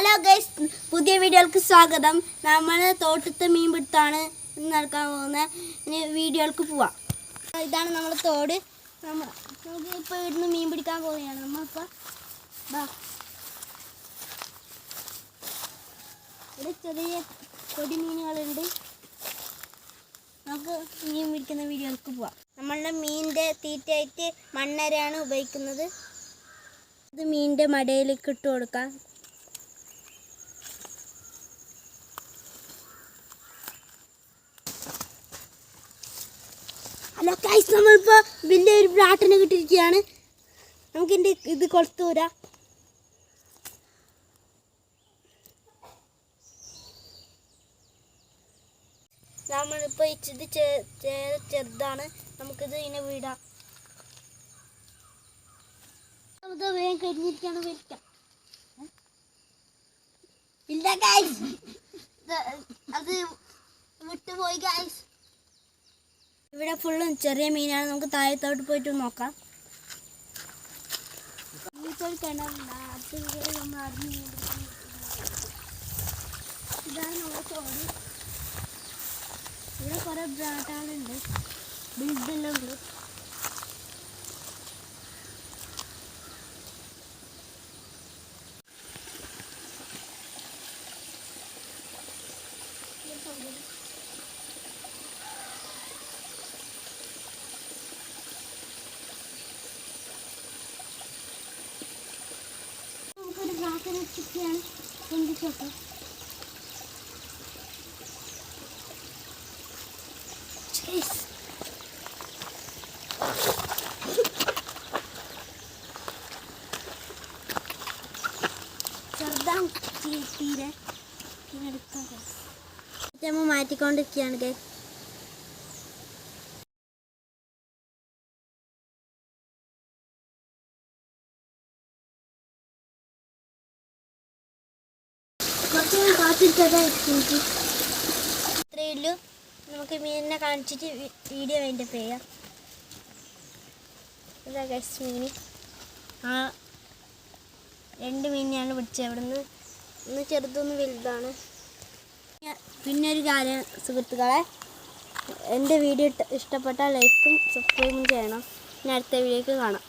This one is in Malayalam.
ഹലോ ഗൈസ്, പുതിയ വീഡിയോക്ക് സ്വാഗതം. നമ്മൾ തോട്ടത്തെ മീൻ പിടുത്താണ് നടക്കാൻ പോകുന്നത്. ഇനി വീഡിയോക്ക് പോവാം. ഇതാണ് നമ്മൾ തോട്. നമുക്ക് ഇപ്പോൾ ഇവിടുന്ന് മീൻ പിടിക്കാൻ പോവുകയാണ്. നമ്മളിപ്പോൾ ഇവിടെ ചെറിയ പൊടി മീനുകളുണ്ട്. നമുക്ക് മീൻ പിടിക്കുന്ന വീഡിയോക്ക് പോവാം. നമ്മളുടെ മീനിൻ്റെ തീറ്റയായിട്ട് മണ്ണരയാണ് ഉപയോഗിക്കുന്നത്. ഇത് മീനിൻ്റെ മടയിലേക്ക് ഇട്ട് കൊടുക്കാം. ഹലോ ഗൈസ്, നമ്മളിപ്പോൾ വലിയൊരു ബ്രാട്ടിനെ കിട്ടിയിരിക്കുകയാണ്. നമുക്കിൻ്റെ ഇത് കൊടുത്തു വരാം. നമ്മളിപ്പോൾ ഇത് ചെറുതാണ്. നമുക്കിത് ഇതിനെ വിടാം. നമുക്ക് വേഗം കഴിഞ്ഞിരിക്കുകയാണ്. വിളിക്കാം. ഇല്ല ഗൈസ്, അത് വിട്ടുപോയി ഗൈസ്. ഇവിടെ ഫുള്ളും ചെറിയ മീനാണ്. നമുക്ക് താഴത്തോട്ട് പോയിട്ട് നോക്കാം. ഇതാണ് നമ്മുടെ തോട്. ഇവിടെ കുറെ ബ്രാട്ടാളുണ്ട്, ബിൽഡെല്ലാം ഉണ്ട്. നമുക്കൊരു ബ്രാട്ടിനെ ചുറ്റിയാണ് കൊണ്ടിട്ടൊക്കെ. ചെറുതാണ് തീരെ എടുക്കാം. നമ്മൾ മാറ്റിക്കൊണ്ടിരിക്കുകയാണ് ഗൈസ്. ഇത്രയേ ഉള്ളൂ. നമുക്ക് മീനിനെ കാണിച്ചിട്ട് വീഡിയോ അതിൻ്റെ ചെയ്യാം. ഇതാ ഗൈസ് മീൻ. ആ രണ്ട് മീനെയാണ് പിടിച്ചത്. അവിടെ നിന്ന് ഒന്ന് ചെറുതൊന്ന് വലുതാണ്. പിന്നെ ഒരു കാര്യം സുഹൃത്തുക്കളെ, എൻ്റെ വീഡിയോ ഇഷ്ടപ്പെട്ടാൽ ലൈക്കും സബ്സ്ക്രൈബും ചെയ്യണം. ഇനി അടുത്ത വീഡിയോക്ക് കാണാം.